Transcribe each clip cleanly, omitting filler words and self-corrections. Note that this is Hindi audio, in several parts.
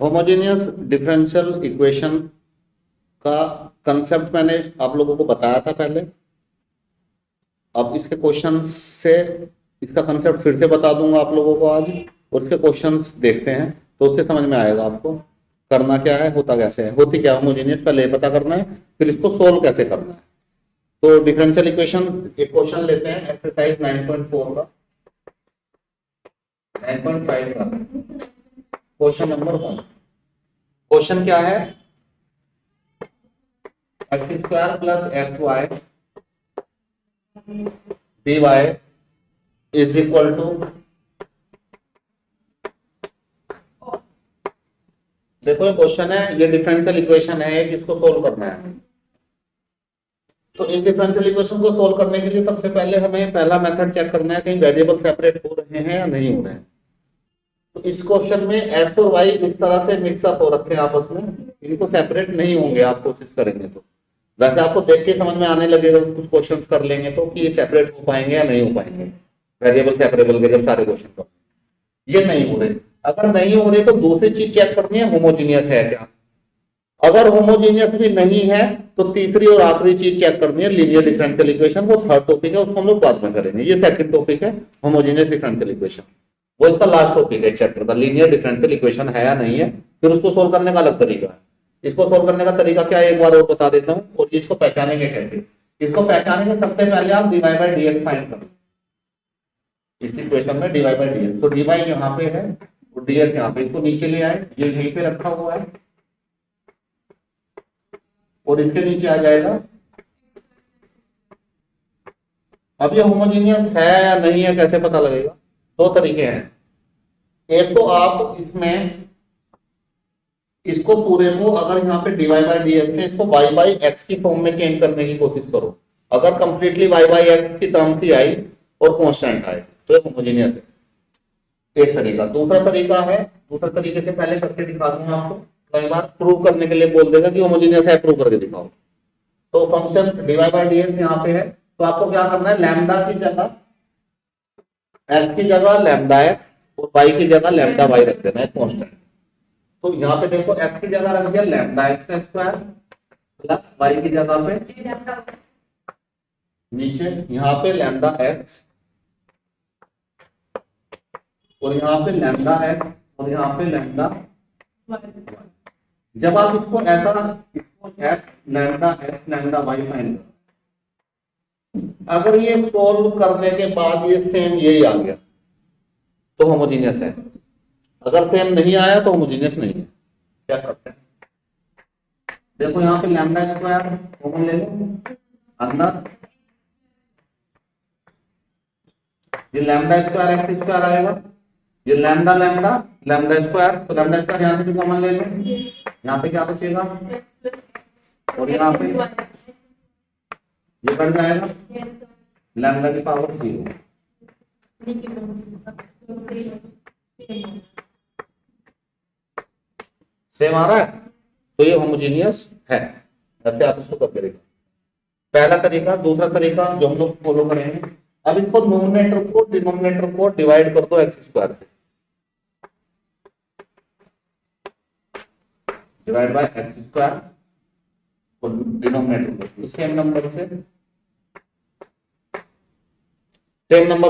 होमोजेनियस डिफरेंशियल इक्वेशन का कंसेप्ट मैंने आप लोगों को बताया था पहले। अब इसके क्वेश्चन से इसका कंसेप्ट फिर से बता दूंगा आप लोगों को आज, और इसके क्वेश्चंस देखते हैं तो उससे समझ में आएगा आपको करना क्या है, होता कैसे है, होती क्या होमोजेनियस पहले ये पता करना है, फिर इसको सोल्व कैसे करना है। तो डिफरेंशियल इक्वेशन एक क्वेश्चन लेते हैं एक्सरसाइज 9.4 का, 9.5 का क्वेश्चन नंबर 1। क्वेश्चन क्या है, X square plus X Y D Y is equal to, देखो ये क्वेश्चन है, ये डिफरेंशियल इक्वेशन है, किसको सोल्व करना है। तो इस डिफरेंशियल इक्वेशन को सोल्व करने के लिए सबसे पहले हमें पहला मेथड चेक करना है कहीं वेरिएबल सेपरेट हो रहे हैं या नहीं हो रहे हैं। तो इस क्वेश्चन में एक्स और वाई इस तरह से मिक्सअप हो रखे हैं आपस में, इनको सेपरेट नहीं होंगे आप कोशिश करेंगे तो। वैसे आपको देख के समझ में आने लगेगा कुछ क्वेश्चंस कर लेंगे तो कि ये सेपरेट हो पाएंगे या नहीं हो पाएंगे, वेरिएबल सेपरेबल के जब सारे क्वेश्चन कर, ये नहीं हो रहे। अगर नहीं हो रहे तो दूसरी चीज चेक करनी है होमोजीनियस है क्या। अगर होमोजीनियस भी नहीं है तो तीसरी और आखिरी चीज चेक करनी है लीनियर डिफरेंशियल इक्वेशन, वो थर्ड टॉपिक है, उसको हम लोग बाद में करेंगे। ये सेकंड टॉपिक है होमोजीनियस डिफरेंशियल इक्वेशन, वो इसका लास्ट टॉपिक है इस चैप्टर का, लीनियर डिफरेंशियल इक्वेशन है या नहीं है, फिर उसको सोल्व करने का अलग तरीका है। इसको सोल्व करने का तरीका क्या है एक बार और बता देता हूँ, और इसको पहचानेंगे कैसे। इसको पहचानेंगे सबसे पहले आप dy by D X find करो इस इक्वेशन में, dy बाई डी एक्स। तो dy यहाँ पे है और dx यहाँ पे, इसको नीचे ले आए, ये यहीं पे रखा हुआ है और इसके नीचे आ जाएगा। अब ये होमोजीनियस है या नहीं है कैसे पता लगेगा, दो तरीके हैं। एक तो आप इसमें इसको पूरे को अगर यहाँ पे dy बाई डी एक्स है, इसको y बाई एक्स की फॉर्म में चेंज करने की कोशिश करो। अगर कंप्लीटली y बाई एक्स की टर्म्स ही आई और कांस्टेंट आए तो ये होमोजीनियस है, एक तरीका। दूसरा तरीका है, दूसरे तरीके से पहले करके दिखा दूंगा आपको, कई बार प्रूव करने के लिए बोल देगा कि होमोजीनियस है, प्रूव करके दिखाओ। तो function dy by D x यहाँ पे है, तो आपको क्या करना है, लैम्डा की जगह x की जगह लैम्डा x और y की जगह लैम्डा y रख देना है कांस्टेंट। तो यहाँ पे देखो x की जगह रख दिया lambda x square plus y की जगह पे नीचे यहाँ पे लैम्डा x और यहाँ पे लैम्डा x और यहाँ पे लैम्डा। जब आप इसको ऐसा इसको x lambda x lambda y find करो, अगर ये सोल्व करने के बाद ये सेम यही आ गया तो होमोजीनियस है, अगर सेम नहीं आया तो होमोजीनियस नहीं है। क्या करते हैं, देखो यहाँ पे लैम्डा स्क्वायर कॉमन ले लो अंदर, ये लैम्डा स्क्वायर एक्स स्क्वायर आएगा, ये लैम्डा लैम्डा लैम्डा स्क्वायर, तो लैम्डा स्क्वायर यहाँ से भी कॉमन ले लो, यहाँ पे क्या बचेगा और यहाँ पे ये बढ़ जाएगा लैम्डा की पावर 0। सेम आ रहा है, तो ये होमोजीनियस है। ऐसे आप इसको करके देखो, पहला तरीका। दूसरा तरीका जो हम लोग फॉलो करेंगे, अब इसको नोमिनेटर को डिनोमिनेटर को डिवाइड कर दो एक्स स्क्वायर से, डिवाइड बाय एक्स स्क्वायर और डिनोमिनेटर को सेम नंबर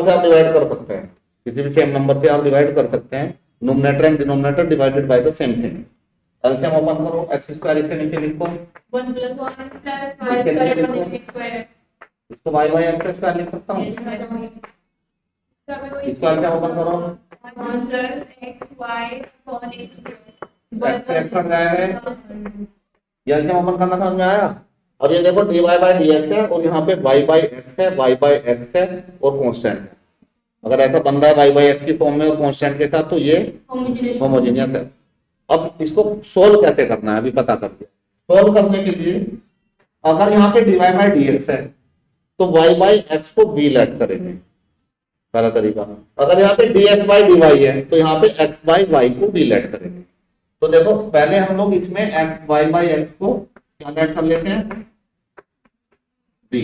से आप डिवाइड कर सकते हैं, किसी भी सेम नंबर से आप डिवाइड कर सकते हैं। Nominator and denominator divided by the same thing. LCM open करो, एक्स स्क्वायर इसके नीचे लिखो 1 + 1 + y स्क्वायर + x स्क्वायर, इसको y बाई एक्स स्क्वायर लिख सकता हूँ। इसको एलसीएम ओपन करो 1 + xy / x square, x x cut जाएगा, ये एलसीएम ओपन करना समझ में आया। और ये देखो dy बाई डी एक्स है और यहाँ पे y बाई एक्स है, y बाई एक्स है और कांस्टेंट है। अगर ऐसा बन रहा है y बाई एक्स की फॉर्म में और कांस्टेंट के साथ तो ये होमोजीनियस है। अब इसको सोल्व कैसे करना है अभी पता कर दिया। सोल्व करने के लिए अगर यहाँ पे dy बाई डी एक्स है तो y बाई एक्स को v लेट करेंगे, पहला तरीका। अगर यहाँ पे dx बाई dy है तो यहाँ पे x बाई y को v लेट करेंगे। तो देखो पहले हम लोग इसमें x y बाई x को क्या लेट कर लेते हैं, v।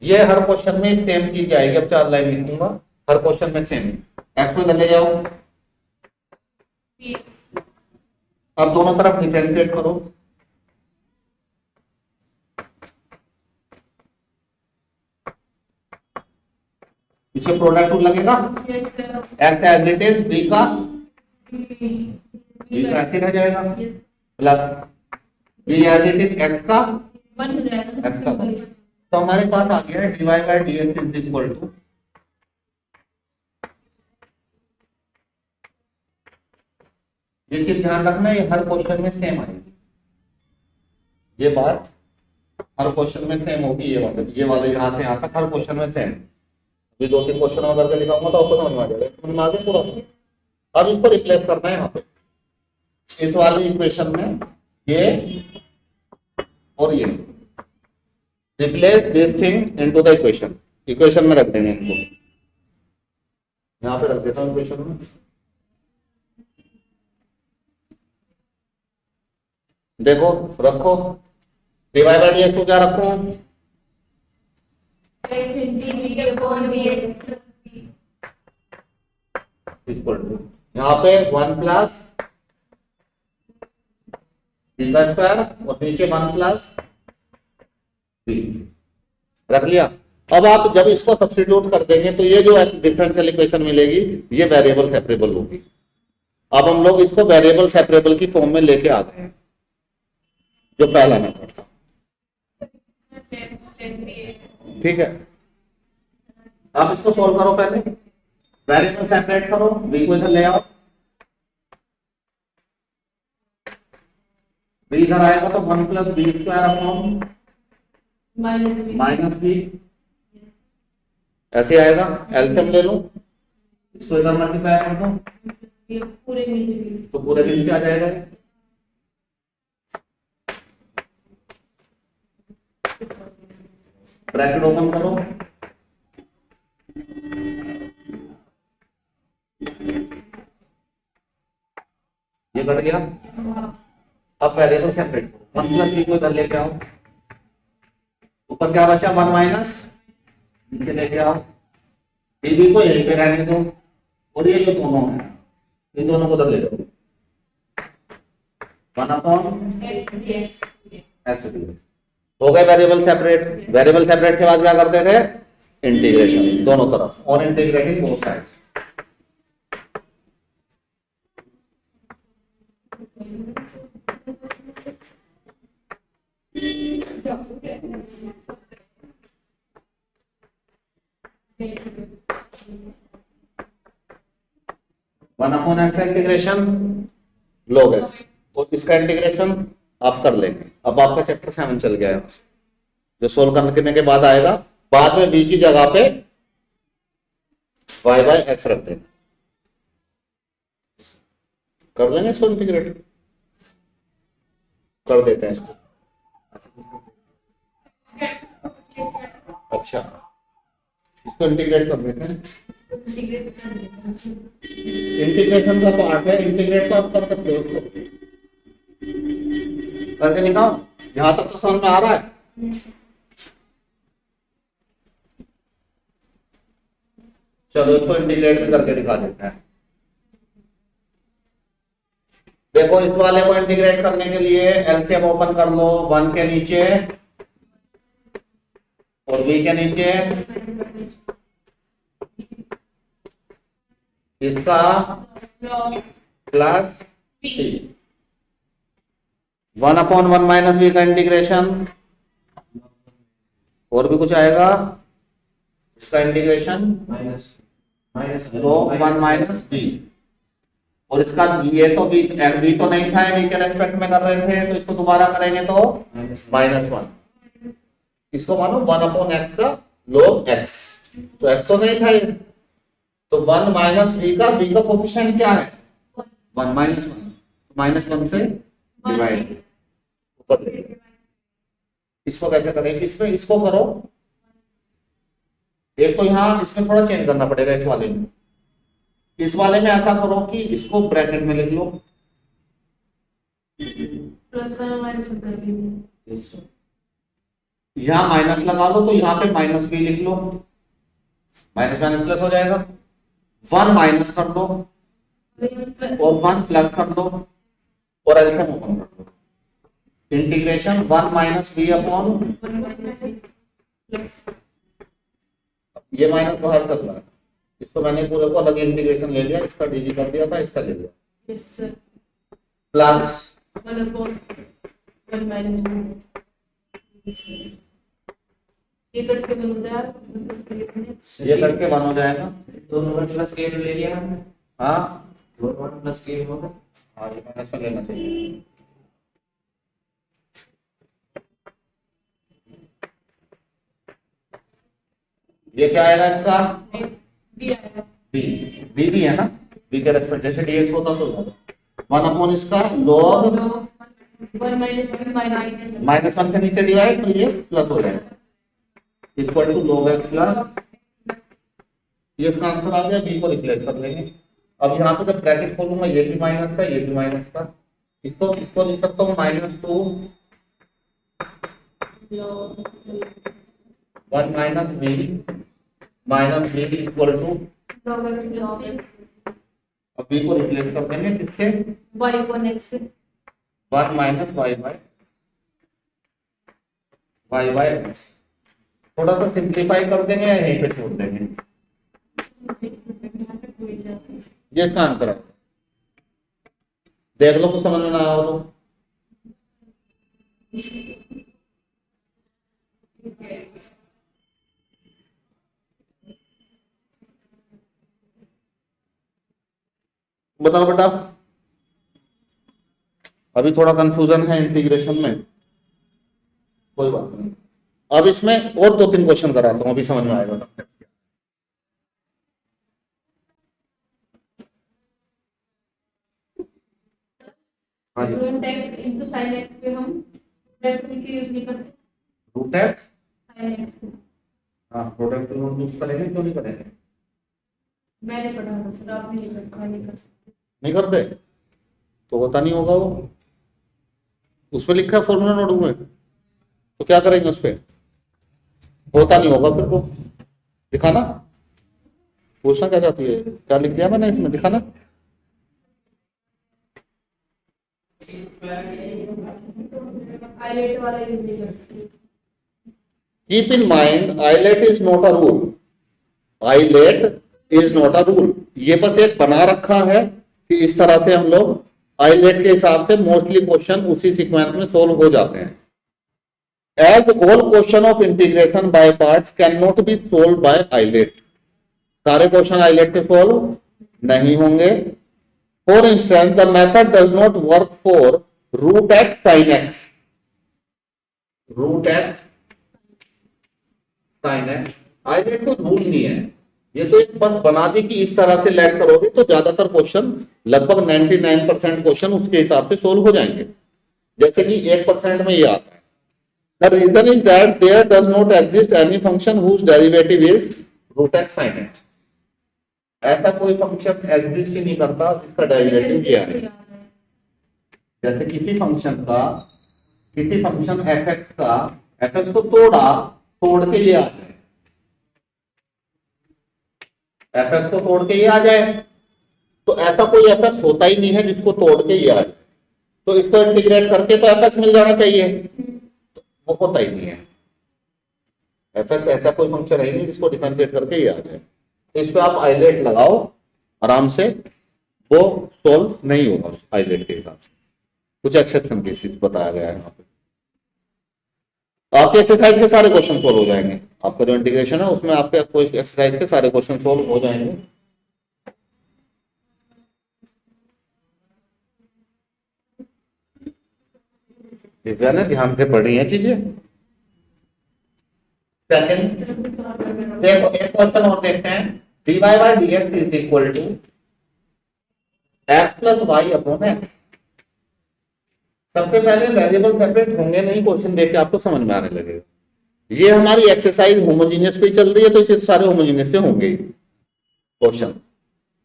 ये हर क्वेश्चन में सेम चीज आएगी, अब 4 लाइन लिखूंगा हर क्वेश्चन में सेम। x को ले जाओ अब दोनों तरफ डिफरेंशिएट करो। इसके प्रोडक्ट रूल लगेगा, Yes, sir. X as it is, B का B तो ऐसे रह जाएगा, Yes. Plus B as it is X का 1 हो जाएगा एक्स का। तो हमारे पास आ गया है dy by dx is equal to, ये चीज ध्यान रखना, ये हर क्वेश्चन में सेम आएगी, ये बात हर क्वेश्चन में सेम होगी। ये वाले यहाँ से यहाँ तक हर क्वेश्चन में सेम। अभी 2-3 क्वेश्चन और करके दिखाऊंगा तो आपको समझ में आ जाएगा, समझ में आ गया पूरा। अब इसको रिप्लेस करना है यहाँ पे, इस वाली इक्वेशन में ये और ये, replace this thing into the equation, equation में रख देंगे इनको, यहाँ पे रख देता हूँ इक्वेशन में। देखो रखो, डिवाइड बाय डीएक्स को क्या रखूं, X into B upon dx plus B. Equal to यहाँ पे 1 प्लस बी का स्क्वायर और नीचे 1 प्लस बी रख लिया। अब आप जब इसको सब्स्टिट्यूट कर देंगे तो ये जो डिफरेंशियल इक्वेशन मिलेगी ये वेरिएबल सेपरेबल होगी। अब हम लोग इसको वेरिएबल सेपरेबल की फॉर्म में लेके आ गए हैं, जो पहला मेथड था। ठीक है, अब इसको सॉल्व करो, पहले वेरिएबल सेपरेट करो, बी को इधर ले आओ, बी इधर आएगा तो 1 plus B square upon Minus B. Minus B, ऐसे आएगा। एलसीएम ले लूं, इसको इधर मल्टीप्लाई कर दो ये पूरे नीचे B. तो पूरे के नीचे आ जाएगा। ब्रैकेट ओपन करो, ये कट गया। अब वेरिएबल सेपरेट करो, 1 प्लस बी को इधर लेके आओ, ऊपर क्या बचा 1 माइनस, नीचे लेके आओ, बी को यहीं पे रहने दो, और ये जो दोनों है इन दोनों को इधर ले लो, 1 upon X dx. X D. हो गए वेरिएबल सेपरेट। वेरिएबल सेपरेट के बाद क्या करते थे, इंटीग्रेशन दोनों तरफ, और integrating both sides. One upon x integration log x, और इसका इंटीग्रेशन आप कर लेंगे। अब आपका चैप्टर 7 चल गया है, जो सोल्व करने के बाद आएगा। बाद में b की जगह पे y बाय एक्स रख देंगे, कर लेंगे इसको इंटीग्रेट, कर देते हैं इसको। अच्छा, इसको इंटीग्रेट कर देते हैं, इंटीग्रेशन का पार्ट है, इंटीग्रेट तो आप कर सकते हो, उसको करके दिखाओ। यहां तक तो समझ में आ रहा है। चलो इसको इंटीग्रेट भी करके दिखा देते हैं। देखो इस वाले को इंटीग्रेट करने के लिए एलसीएम ओपन कर लो, 1 के नीचे और b के नीचे, इसका प्लस सी, 1 अपॉन 1 माइनस बी का इंटीग्रेशन, और भी कुछ आएगा, इसका इंटीग्रेशन तो 1 माइनस बी, और इसका ये तो बी तो नहीं था, बी के रेस्पेक्ट में कर रहे थे, तो इसको दोबारा करेंगे तो -1, इसको मानो 1 अपॉन एक्स का log x, तो x तो नहीं था ये, तो 1 माइनस बी का कोफिशिएंट क्या है 1 -1 से डिवाइड, ऊपर ले लो। इसको कैसे करेंगे, इसमें इसको करो, एक तो यहाँ इसमें थोड़ा चेंज करना पड़ेगा, इस वाले में ऐसा करो कि इसको ब्रैकेट में लिख लो, +1 माइनस कर लीजिए, यहाँ माइनस लगा लो, तो यहाँ पे माइनस भी लिख लो, माइनस माइनस प्लस हो जाएगा, 1 माइनस कर लो और 1 प्लस कर लो, और एलसीएम ओपन कर दो। Integration 1 minus B upon, 1 minus b plus ये माइनस बाहर चल रहा है, इसको मैंने पूरे को अलग इंटीग्रेशन ले लिया, इसका डीवी कर दिया था, इसका ले लिया, yes sir plus 1 upon 1 minus b ये करके बन रहा है ये करके 1 हो जाएगा। दोनों वन प्लस के ले लिया हमने, हाँ दोनों वन प्लस के होगा। हाँ, ये माइनस में लेना चाहिए। ये क्या आएगा इसका, b आएगा बी, बी भी है ना, बी के रेस्पेक्ट जैसे dx होता तो 1 अपॉन इसका log 1 minus b minus -1 से नीचे डिवाइड, तो ये प्लस हो जाएगा, equal to log x plus, ये इसका आंसर आ गया। बी को रिप्लेस कर लेंगे। अब यहाँ पे जब ब्रैकेट खोलूंगा, ये भी माइनस का, ये भी माइनस का, इसको लिख सकता हूँ -2 1 माइनस बी इक्वल टू, अब बी को रिप्लेस कर देंगे किससे, y upon x 1 minus Y by X. थोड़ा सा सिंप्लीफाई कर देंगे या यहीं पे छोड़ देंगे, ये इसका आंसर है। देख लो कुछ समझ में ना आया हो तो। बताओ बेटा, अभी थोड़ा कंफ्यूजन है इंटीग्रेशन में, कोई बात नहीं। अब इसमें और 2-3 क्वेश्चन कराता हूं, अभी समझ में आएगा concept क्या। हाँ जी, root x into sin x पे हम प्रोडक्ट की यूज नहीं करते रूट एक्स, sin x हाँ प्रोडक्ट यूज करेंगे, क्यों नहीं करेंगे, मैंने पढ़ा था सर आप नहीं कर सकते नहीं करते तो होता नहीं होगा वो, उसमें लिखा है फॉर्मूला नोट में, तो क्या करेंगे उस पर, होता नहीं होगा फिर वो, दिखाना, पूछना क्या चाहती है, क्या लिख दिया मैंने इसमें, दिखाना। आईलेट वाला यूज नहीं करते keep in mind eyelet is not a rule, eyelet is not a rule, ये बस एक बना रखा है कि इस तरह से हम लोग आईलेट के हिसाब से मोस्टली क्वेश्चन उसी सीक्वेंस में सोल्व हो जाते हैं। As all question of integration by parts can not be solve by ILATE, सारे क्वेश्चन आईलेट से सोल्व नहीं होंगे। For instance the method does not work for root X sine X, root X sine X ILATE कोई रूल नहीं है, ये तो एक बस बना दी कि इस तरह से लेट करोगे तो ज्यादातर क्वेश्चन, लगभग 99% क्वेश्चन उसके हिसाब से सोल्व हो जाएंगे, जैसे कि 1% में ये आता है। The reason is that there does not exist any function whose derivative is root x sin x, ऐसा कोई फंक्शन एग्जिस्ट ही नहीं करता जिसका डेरिवेटिव क्या है। जैसे किसी फंक्शन fx का fx को तोड़ के ये आ जाए, fx को तोड़ के ये आ जाए, तो ऐसा कोई fx होता ही नहीं है जिसको तोड़ के ये आ जाए, तो इसको इंटीग्रेट करके तो fx मिल जाना चाहिए, तो वो होता ही नहीं है। fx ऐसा कोई फंक्शन है ही नहीं जिसको डिफरेंशिएट करके ये आ जाए, तो इस पे आप आइलेट लगाओ आराम से, वो सोल्व नहीं होगा आइलेट के हिसाब से, कुछ एक्सेप्शन केसेस बताया गया है यहाँ पे। आपके एक्सरसाइज के सारे क्वेश्चन सोल्व हो जाएंगे, आपका जो इंटीग्रेशन है उसमें आपके एक्सरसाइज के सारे क्वेश्चन सोल्व हो जाएंगे। दिव्या ने ध्यान से पढ़ी है चीजें। सेकंड देखो, एक क्वेश्चन और देखते हैं, dy by dx is equal to x plus Y upon X. सबसे पहले वेरिएबल सेपरेट होंगे नहीं, क्वेश्चन देख के आपको समझ में आने लगेगा। ये हमारी एक्सरसाइज होमोजीनियस पे चल रही है, तो इसे सारे होमोजीनियस से होंगे क्वेश्चन,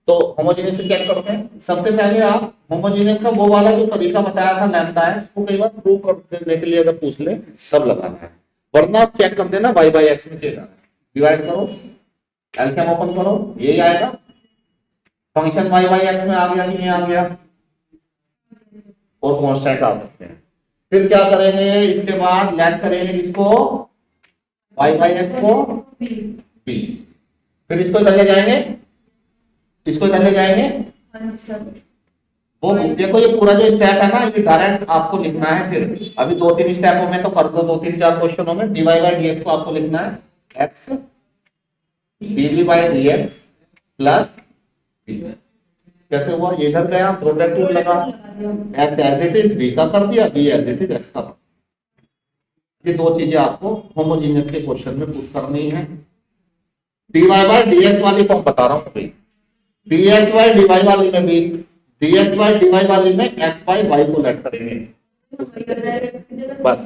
तो होमोजीनियस से चेक करते हैं। सबसे पहले आप होमोजीनियस का वो वाला जो तरीका बताया था लैम्डा है, उसको कई बार प्रूव कर देने के लिए अगर पूछ ले तब लगाना है, वरना आप चेक कर देना y बाई एक्स में चेक आना है, डिवाइड करो, एलसीएम ओपन करो, यही आएगा। फंक्शन y बाई एक्स में आ गया कि नहीं आ गया, और कांस्टेंट आ सकते हैं। फिर क्या करेंगे, इसके बाद लेट करेंगे किसको, y बाई एक्स को B. b। फिर इसको इधर ले जाएंगे, इसको इधर ले जाएंगे। हाँ, सर. वो देखो ये पूरा जो स्टेप है ना, ये डायरेक्ट आपको लिखना है। फिर अभी 2-3 स्टेपों में तो कर दो, 2-3-4 क्वेश्चनों में dy बाई dx को आपको लिखना है x dv by dx plus b। कैसे हुआ, ये इधर गया, प्रोडक्ट रूल लगा, x as it is b का कर दिया, b as it is x का। ये दो चीजें आपको होमोजीनियस के क्वेश्चन में पुट करनी है। dy बाई dx वाली फॉर्म बता रहा हूं भाई, dx बाई dy वाली में भी dx बाई dy वाली में x बाई y को लेट करेंगे बस।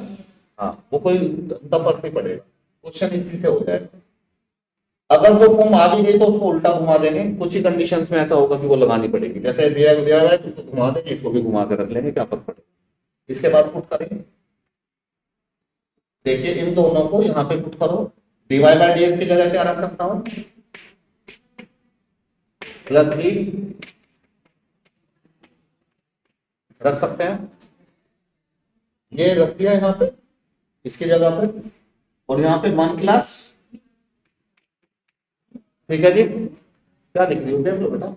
हाँ, वो कोई इतना फर्क नहीं पड़ेगा, क्वेश्चन इसी से हो जाएगा। अगर वो फॉर्म आ भी गई तो उसको उल्टा घुमा देंगे, कुछ ही कंडीशंस में ऐसा होगा कि वो लगानी पड़ेगी। जैसे दिया दिया हुआ है तो उसको घुमा देंगे, इसको भी घुमा कर रख लेंगे, क्या फर्क पड़ेगा। इसके बाद पुट करेंगे, देखिए इन दोनों को यहाँ पे पुट करो, dy बाई dx की जगह क्या रख सकता हूँ, प्लस b रख सकते हैं, ये रख दिया यहाँ पे इसकी जगह पे, और यहाँ पे 1 प्लस, ठीक है जी। क्या लिख रही हो, देख लो बेटा,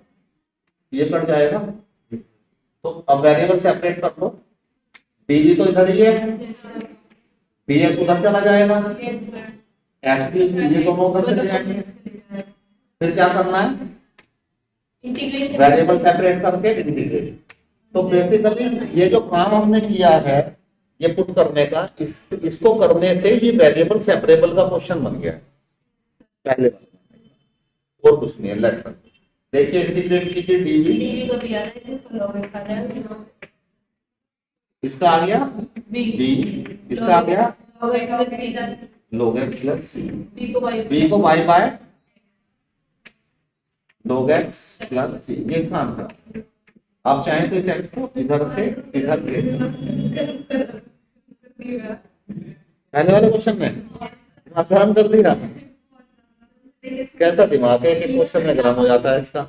ये कट जाएगा। तो अब वेरिएबल सेपरेट कर लो, dv तो इधर ही है, dx उधर चला जाएगा, x भी ये दोनों उधर चले जाएंगे। फिर क्या करना है, इंटीग्रेशन वेरिएबल सेपरेट करके इंटीग्रेट। तो बेसिकली ये जो काम हमने किया है ये पुट करने का, इसको करने से ये वेरिएबल सेपरेबल का क्वेश्चन बन गया पहले वाला, और कुछ नहीं है। लेट्स देखिए इंटीग्रेट कीजिए डीवी, डीवी को भी आ जाए, इसको log x आ जाएगा, इसका आ गया b b, इसका आ गया log x plus c, log x plus c, b को y b को y by log x plus c, ये इसका आंसर। आप चाहें तो इस x को इधर से इधर ले सकते। पहले वाले क्वेश्चन में दिमाग गरम कर दिया, कैसा दिमाग है कि क्वेश्चन में गरम हो जाता है इसका।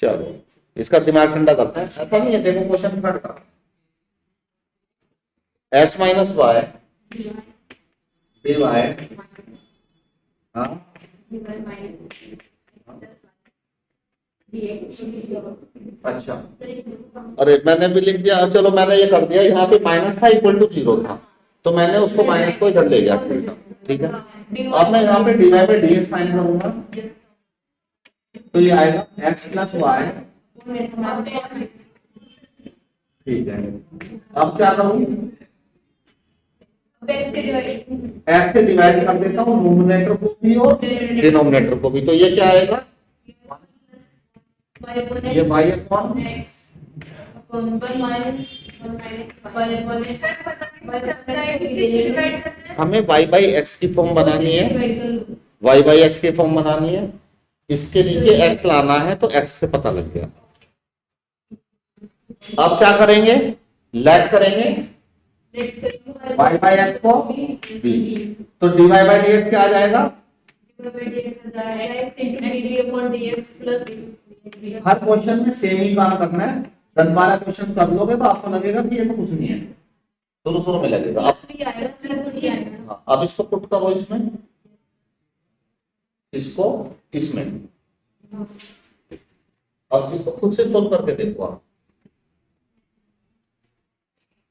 चलो इसका दिमाग ठंडा करते हैं। ऐसा नहीं है, देखो क्वेश्चन थर्ड का, x minus Y D Y, हाँ अच्छा, अरे मैंने भी लिख दिया, चलो मैंने ये कर दिया, यहाँ पे माइनस था इक्वल टू 0 था, तो मैंने उसको माइनस को इधर ले गया, ठीक है। अब मैं यहाँ पे D Y by D X find करूंगा, तो ये आएगा x प्लस वाई, ठीक है। अब क्या करूं, x से डिवाइड कर देता हूँ नोमिनेटर को भी और डिनोमिनेटर को भी, तो ये क्या आएगा, ये y अपॉन हमें y बाई x की फॉर्म बनानी है, y बाई x की फॉर्म बनानी है, इसके नीचे x लाना है, तो x से पता लग गया। अब क्या करेंगे, लेट करेंगे y बाई x को b, तो dy बाई dx क्या आ जाएगा, हर क्वेश्चन में सेम ही काम करना है। 10-12 क्वेश्चन कर लोगे तो आपको लगेगा कि ये तो कुछ नहीं है, शुरू में लगेगा। अब इसको पुट करो इसमें, इसको इसमें, अब इसको खुद से सोल्व करके देखो आप,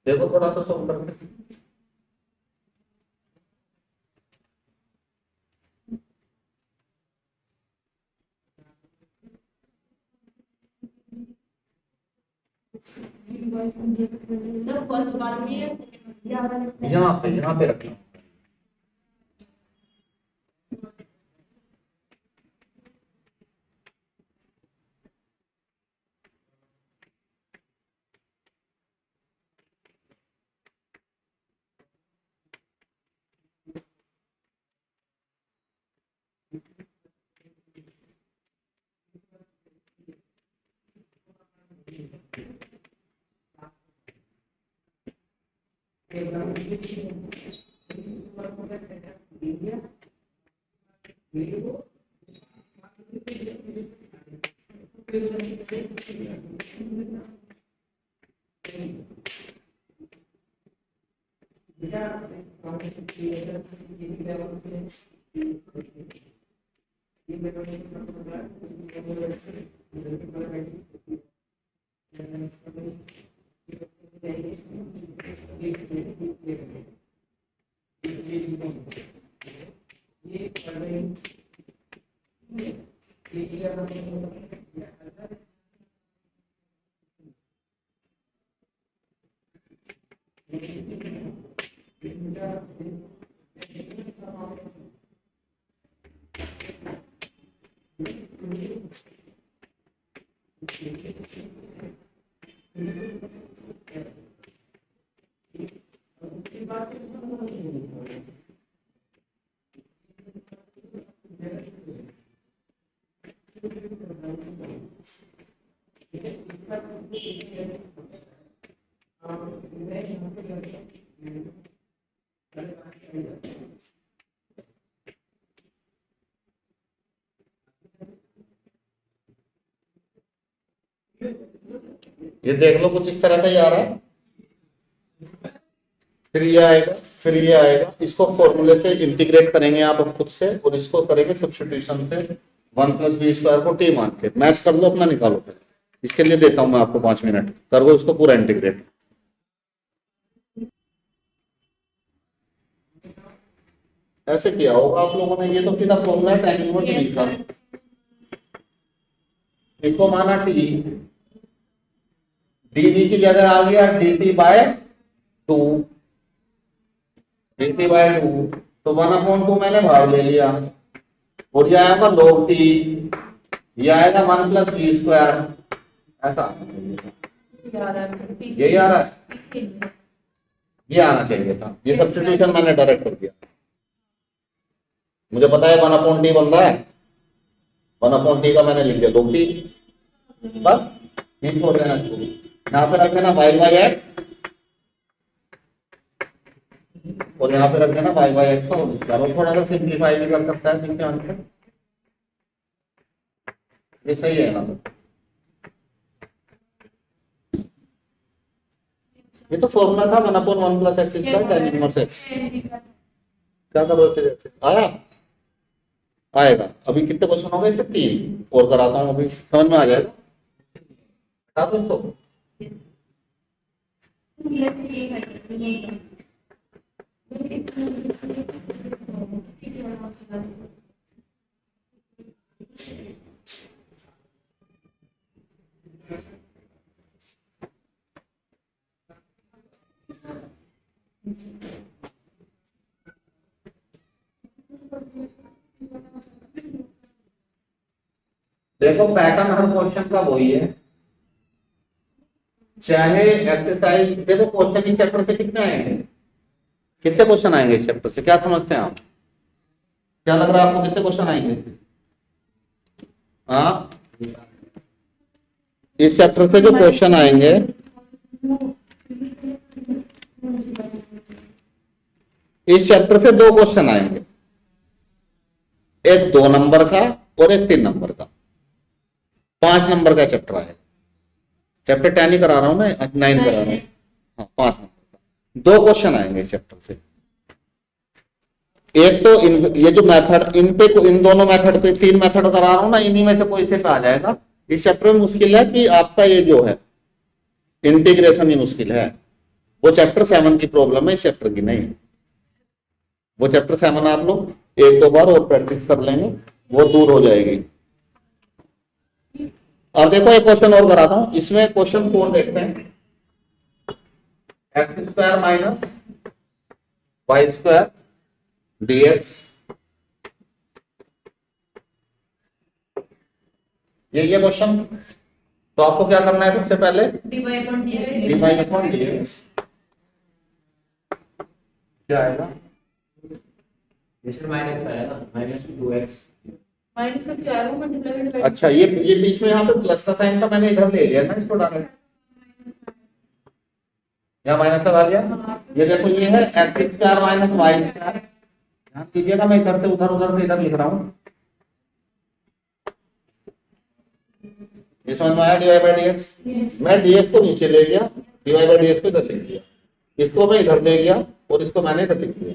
देखो थोड़ा सा सोल्व करके। यहाँ पे रखना, ये देख लो कुछ इस तरह का ही आ रहा है, फिर ये आएगा, फिर ये आएगा। इसको फॉर्मूले से इंटीग्रेट करेंगे आप अब खुद से, और इसको करेंगे सब्स्टिट्यूशन से 1 + b² को t मान के। मैच कर लो, अपना निकालो। फिर इसके लिए देता हूं मैं आपको 5 मिनट, करो इसको पूरा इंटीग्रेट। ऐसे किया होगा आप लोगों ने, ये तो सीधा फॉर्मूला है tan इनवर्स b का। इसको माना t, dv की जगह आ गया dt/2, dt/2, तो 1/2 मैंने बाहर ले लिया, और ये आएगा log t, ये आएगा 1 + b²। ऐसा यही आ रहा है, ये आना चाहिए था। ये सब्स्टिट्यूशन मैंने डायरेक्ट कर दिया। मुझे पता है 1/t बन रहा है, 1/t का मैंने लिख दिया log t, बस ये छोड़ देना चाहिए। यहाँ पे रख देना y/x, और यहाँ पे रख देना y/x का होल स्क्वायर। और थोड़ा सा सिंप्लीफाई भी कर सकता है पीछे आंसर, ये सही है ना? ये तो फॉर्मूला था 1/1 + x² tan इनवर्स x। क्या कर रहे थे? आया, आएगा। अभी कितने क्वेश्चन हो गए? इसमें 3 और कराता हूँ, अभी समझ में आ जाएगा। बता दो इसको। देखो पैटर्न हर क्वेश्चन का वही है, चाहे एक्सरसाइज। देखो क्वेश्चन इस चैप्टर से कितने आएंगे, कितने क्वेश्चन आएंगे इस चैप्टर से, क्या समझते हैं आप? क्या लग रहा है आपको, कितने क्वेश्चन आएंगे? हाँ, इस चैप्टर से जो क्वेश्चन आएंगे, इस चैप्टर से 2 क्वेश्चन आएंगे, एक 2 नंबर का और एक 3 नंबर का। 5 नंबर का चैप्टर आएगा। चैप्टर 10 ही करा रहा हूं मैं, 9 करा रहा हूं। हाँ, 5 नंबर का 2 क्वेश्चन आएंगे इस चैप्टर से। एक तो ये जो मेथड, इन दोनों मेथड पे 3 मेथड करा रहा हूं ना, इन्हीं में से कोई से पे आ जाएगा। इस चैप्टर में मुश्किल है कि आपका ये जो है इंटीग्रेशन ही मुश्किल है। वो चैप्टर 7 की प्रॉब्लम है, इस चैप्टर की नहीं। वो चैप्टर 7 आप लोग 1-2 बार और प्रैक्टिस कर लेंगे, वो दूर हो जाएगी। अब देखो एक क्वेश्चन और कराता हूं, इसमें क्वेश्चन 4 देखते हैं। x² - y² dx, ये क्वेश्चन। तो आपको क्या करना है? सबसे पहले dy/dx क्या आएगा? इसमें माइनस का आएगा, -2x। माइनस का क्या आएगा? मल्टीप्लाई। अच्छा, ये बीच में यहाँ पे प्लस का साइन था, मैंने इधर ले लिया ना इसको डायरेक्ट, यहाँ माइनस लगा लिया। ये देखो ये है X square minus Y square. ध्यान दीजिएगा मैं इधर से उधर से इधर लिख रहा हूँ। ये समझ में आया dy बाई dx? Yes. मैं dx को नीचे ले गया, dy बाई dx को इधर ले गया, इसको मैं इधर ले गया और इसको मैंने इधर लिख लिया।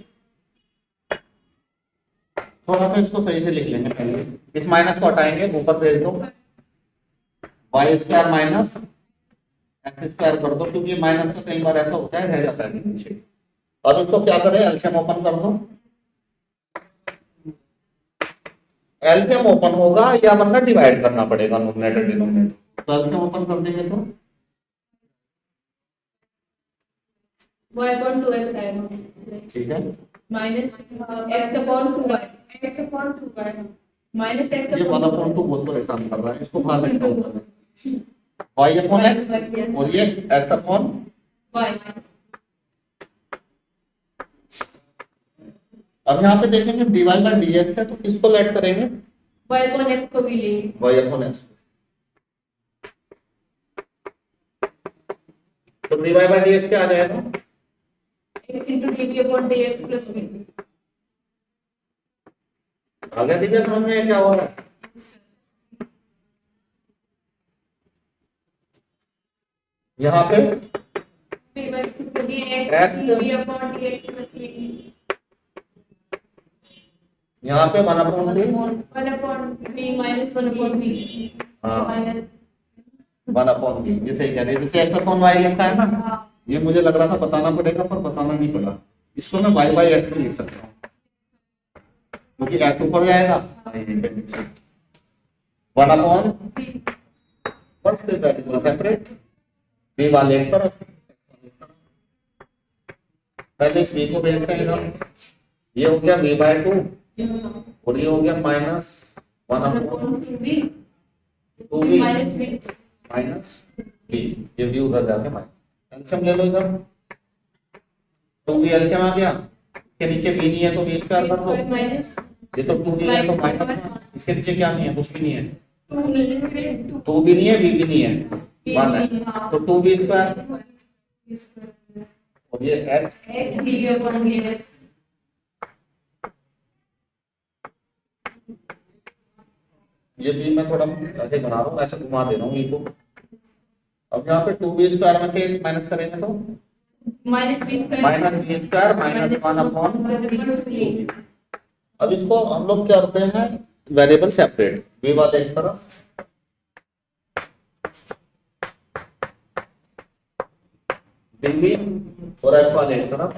थोड़ा सा इसको सही से लिख लेंगे पहले, इस माइनस को हटाएंगे, ऊपर भेज दो, Y square minus X square कर दो, क्योंकि माइनस का कई बार ऐसा होता है रह जाता है नीचे। अब इसको क्या करें, एलसीएम ओपन कर दो। एलसीएम ओपन होगा या वरना डिवाइड करना पड़ेगा नोमिनेटर डिनोमिनेटर। तो एलसीएम ओपन कर देंगे तो y upon 2x आएगा ठीक है, minus x upon 2y, x upon 2y minus x ये upon 1/2 बहुत परेशान कर रहा है, इसको बाहर निकाल दो। y अपॉन x और ये x अपॉन y। अब यहाँ पे देखेंगे dy बाई dx है, तो किसको लेट करेंगे, y upon x को भी लेंगे। y upon x। तो dy बाई dx क्या आ जाएगा, x into dv upon dx plus v। आ गया दिव्या समझ में क्या हो रहा है। यहाँ पे v by 2 dx X dv upon dx plus v। यहाँ पे 1/2 1 upon v minus 1 upon v। हाँ माइनस 1/v, जिसे कह रहे हैं जैसे x अपॉन y लिखा है ना, हाँ ये मुझे लग रहा था बताना पड़ेगा पर बताना नहीं पड़ा। इसको मैं y बाई x भी लिख सकता हूँ, क्योंकि x ऊपर जाएगा, 1/, फर्स्ट वेरिएबल सेपरेट, v वाले एक तरफ, पहले इस v को भेजते हैं इधर, ये हो गया v बाई 2 और ये हो गया minus 1/2v minus v minus v, ये v उधर जाके माइनस, एलसीएम ले लो इधर, 2v एलसीएम आ गया, इसके नीचे v नहीं है तो v स्क्वायर कर दो, माइनस ये तो 2v है तो माइनस, इसके नीचे क्या नहीं है, कुछ भी नहीं है, 2 नहीं 2 भी नहीं है, v भी नहीं है, 1 है, तो 2v स्क्वायर और ये x x dv upon dx। ये v मैं थोड़ा ऐसे बना रहा हूँ, ऐसे घुमा दे रहा हूँ v को। अब यहाँ पे 2v स्क्वायर में से एक माइनस करेंगे तो minus v square minus v square minus 1/2। अब इसको हम लोग क्या करते हैं, वेरिएबल सेपरेट, v वाले एक तरफ dv और x वाले एक तरफ।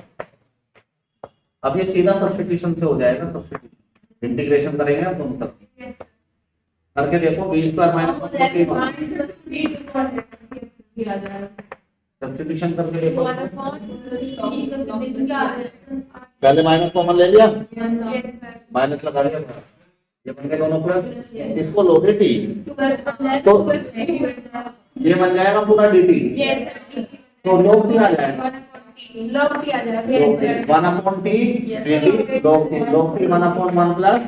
अब ये सीधा सब्स्टिट्यूशन से हो जाएगा, सब्स्टिट्यूशन इंटीग्रेशन करेंगे हम दोनों तरफ करके देखो, v स्क्वायर माइनस 1/2 सब्स्टिट्यूशन करके देखो, पहले माइनस कॉमन ले लिया, माइनस लगा लिया, ये बन गए दोनों प्लस, इसको लोगे t तो ये बन जाएगा पूरा dt, तो log t आ जाएगा, log t आ जाएगा। log t 1/t dt log t 1/1 plus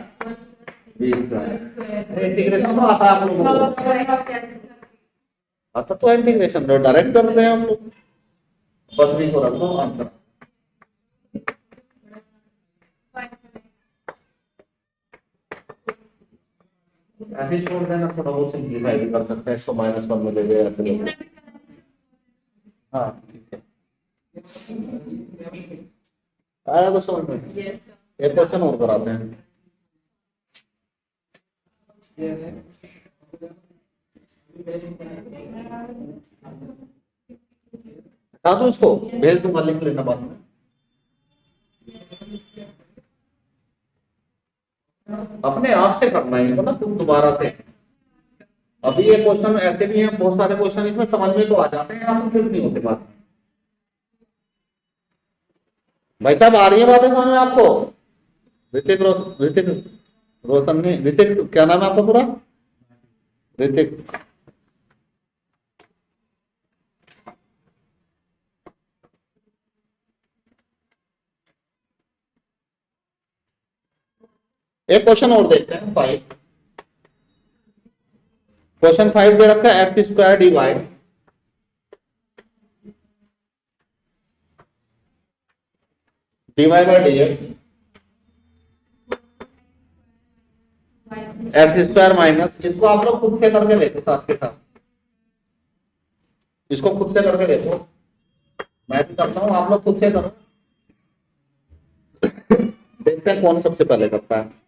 v square. Integration तो आता है आप लोगों को, आता तो इंटीग्रेशन डायरेक्ट कर रहे हैं हम लोग, बस v को रख दो आंसर। ऐसे छोड़ देना, थोड़ा बहुत सिंप्लीफाई भी कर सकते हैं, इसको -1 में ले गए ऐसे ले गए। हाँ ठीक है, आया तो समझ में। एक क्वेश्चन और कराते हैं, हटा दो इसको, भेज दूंगा, लिख लेना बाद में। अपने आप से करना है इनको ना, तुम दोबारा से। अभी ये क्वेश्चन ऐसे भी हैं, बहुत सारे क्वेश्चन इसमें समझ में तो आ जाते हैं, आप फिर नहीं होते बात। भाई साहब आ रही है बातें समझ में आपको? ऋतिक रोशन ने, ऋतिक क्या नाम है आपका पूरा? ऋतिक। एक क्वेश्चन और देखते हैं, 5। क्वेश्चन 5 दे रखा है X square dy dy by D x square minus, इसको आप लोग खुद से करके देखो साथ के साथ, इसको खुद से करके देखो, मैं भी करता हूँ, आप लोग खुद से करो, देखते हैं कौन सबसे पहले करता है।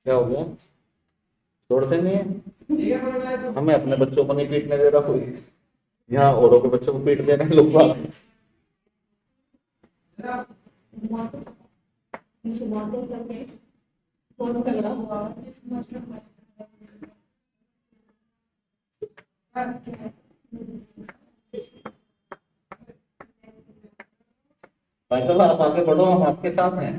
क्या हो गया, छोड़ते नहीं है, हमें अपने बच्चों को नहीं पीटने दे रहा कोई, यहाँ औरों के बच्चों को पीट दे रहे हैं लोग बाग। फाइजल आप आगे बढ़ो, हम आपके साथ हैं।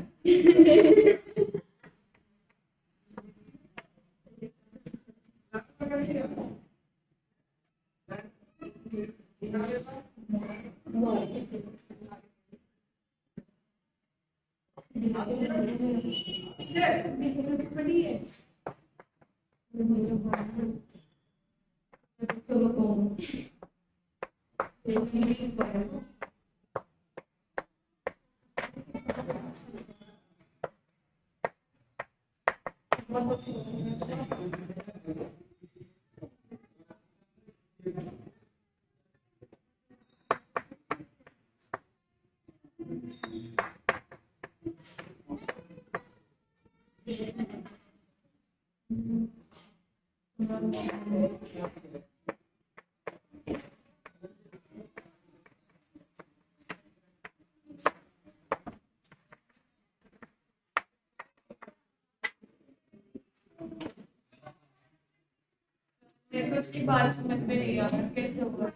मेरे को उसकी बात समझ में नहीं आ रहा कैसे होगा।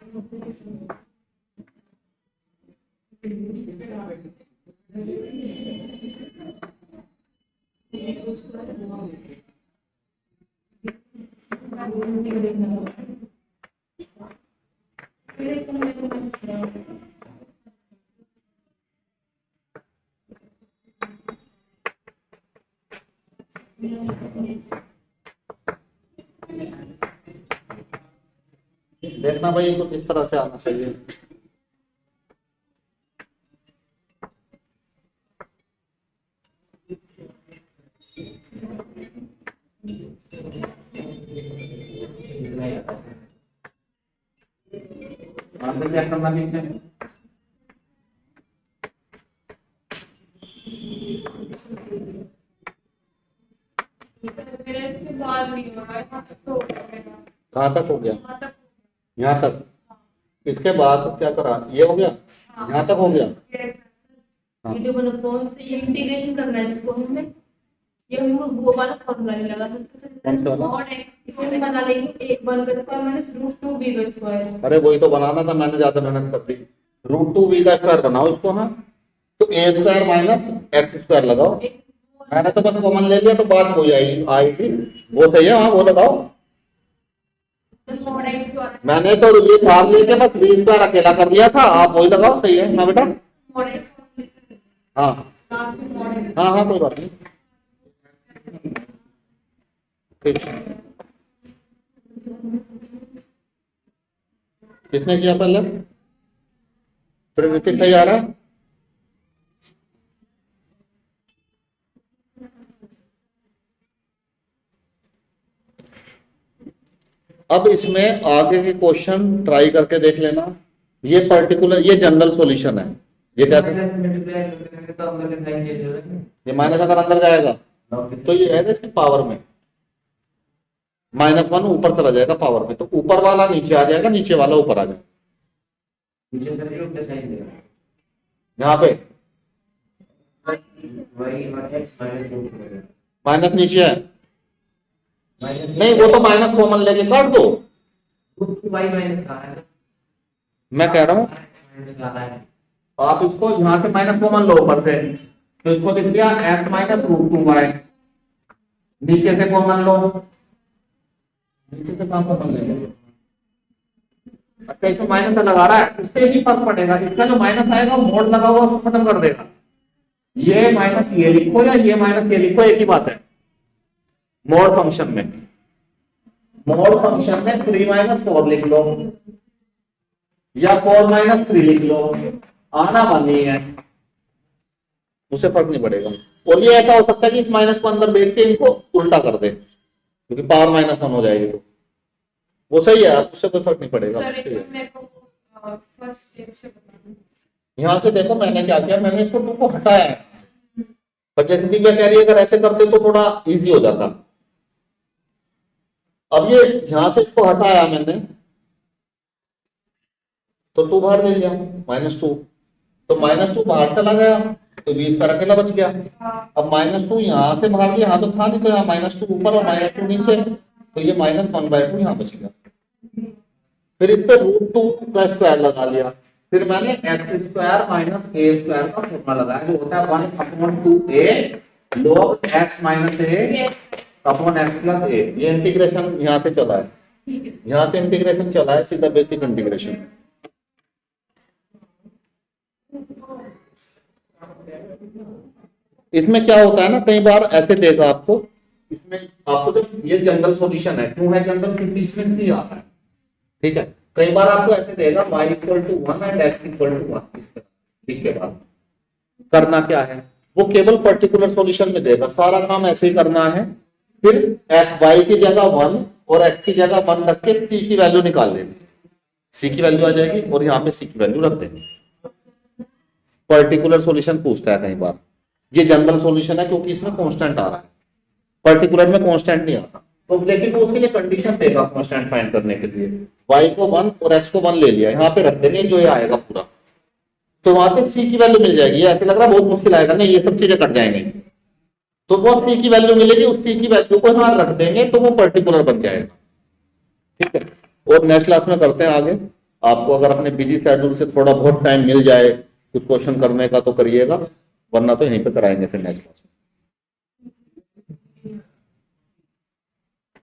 देखना भाई कुछ इस तरह से आना चाहिए। आगे क्या करना नीचे मेरे इसके बाद नहीं हो रहा है, यहाँ तक तो हो गया। कहाँ तक हो गया, यहाँ तक। यहाँ तक, इसके बाद क्या करा, ये हो गया, यहाँ तक हो गया। ये जो वन अपॉन से ये इंटीग्रेशन करना है जिसको हमें, ये हमको वो वाला फॉर्मूला नहीं लगा सकते। कौन सा वाला? और x इसे हम बना लेंगे एक 1 का स्क्वायर माइनस √2b का स्क्वायर। अरे वही तो बनाना था, मैंने ज्यादा मेहनत कर दी। √2b का स्क्वायर बनाओ इसको, हाँ तो a square minus X square लगाओ। मैंने तो बस कॉमन ले लिया तो बात हो जाएगी, आई थी वो सही है, हाँ वो लगाओ। mod x द्वारा मैंने तो ये भाग लेके बस v स्क्वायर अकेला कर लिया था, आप वही लगाओ, सही है। हाँ बेटा, mod x हाँ लास्ट में mod x हाँ हाँ कोई बात नहीं, ठीक। किसने किया पहले? फिर ऋतिक सही आ रहा है? अब इसमें आगे के क्वेश्चन ट्राई करके देख लेना। ये पर्टिकुलर, ये जनरल सॉल्यूशन है। ये कैसे? माइनस मल्टीप्लाई करेंगे तो अंदर के साइन चेंज हो जाएंगे। ये माइनस अगर अंदर जाएगा तो ये है इसकी पावर में, -1 ऊपर चला जाएगा पावर में, तो ऊपर वाला नीचे आ जाएगा, नीचे वाला ऊपर आ जाएगा। नीचे से भी उल्टा साइन देगा। यहाँ पे y और x माइनस रूट करेगा। माइनस नीचे है, माइनस नहीं वो तो माइनस कॉमन लेके काट दो। रूट y माइनस का है। मैं कह रहा हूँ x माइनस का है। आप इसको यहाँ से माइनस कॉमन लो ऊपर से, तो इसको दिख गया x माइनस रूट 2y। नीचे से कॉमन लो, नीचे से कहाँ कॉमन लेंगे? अच्छा इसमें माइनस लगा रहा है, उससे ही फर्क पड़ेगा। इसका जो माइनस आएगा मोड लगा हुआ उसको खत्म कर देगा। ये माइनस ये लिखो या ये माइनस ये लिखो, एक ही बात है। मोड फंक्शन में, मोड फंक्शन में 3 - 4 लिख लो या 4 - 3 लिख लो, आना बनी है, उसे फर्क नहीं पड़ेगा। और ये ऐसा हो सकता है कि इस माइनस को अंदर भेज के इनको उल्टा कर दे, क्योंकि पावर -1 हो जाएगी, तो वो सही है, उससे कोई फर्क नहीं पड़ेगा। सर सही है। एक मेरे को फर्स्ट स्टेप से बताना। यहाँ से देखो मैंने क्या किया, मैंने इसको 2 को हटाया है, पर जैसे दिव्या कह रही है अगर ऐसे करते तो थोड़ा इजी हो जाता। अब ये यहां से इसको हटाया मैंने, तो 2 बाहर ले लिया, -2, तो -2 बाहर चला गया, तो 20 पर अकेला बच गया। अब -2 यहां से बाहर गया, यहाँ तो था नहीं, तो यहाँ -2 ऊपर और -2 नीचे, तो ये -1/2 यहाँ बच गया। फिर इस पे √2 का स्क्वायर लगा लिया, फिर मैंने x² - a² का फॉर्मूला लगाया, जो होता है 1/2a log x - a upon x + a। ये इंटीग्रेशन यहाँ से चला है, यहाँ से इंटीग्रेशन चला है, सीधा बेसिक इंटीग्रेशन। इसमें क्या होता है ना, कई बार ऐसे देगा आपको, इसमें आपको जो ये जनरल सॉल्यूशन है, क्यों है जनरल? क्योंकि इसमें सी आता है, ठीक है। कई बार आपको ऐसे देगा y = 1 एंड x = 1, इस तरह। ठीक के बाद करना क्या है, वो केवल पर्टिकुलर सॉल्यूशन में देगा, सारा काम ऐसे ही करना है। फिर y की जगह 1 और x की जगह 1 रख के c की वैल्यू निकाल लेंगे, c की वैल्यू आ जाएगी और यहाँ पे c की वैल्यू रख देंगे। पर्टिकुलर सॉल्यूशन पूछता है कई बार, ये जनरल सॉल्यूशन है क्योंकि इसमें कांस्टेंट आ रहा है, पर्टिकुलर में कांस्टेंट नहीं आता, तो लेकिन वो उसके लिए कंडीशन देगा कांस्टेंट फाइंड करने के लिए। y को 1 और x को 1 ले लिया, यहाँ पे रख देंगे, जो ये आएगा पूरा, तो वहां से c की वैल्यू मिल जाएगी। ऐसे लग रहा है बहुत मुश्किल आएगा, नहीं, ये सब चीजें कट जाएंगी, तो वो c की वैल्यू मिलेगी, उस c की वैल्यू को यहाँ रख देंगे, तो वो पर्टिकुलर बन जाएगा। ठीक है, और नेक्स्ट क्लास में करते हैं आगे। आपको अगर अपने बिजी शेड्यूल से थोड़ा बहुत टाइम मिल जाए कुछ क्वेश्चन करने का तो करिएगा, वरना तो यहीं पे कराएंगे फिर नेक्स्ट क्लास।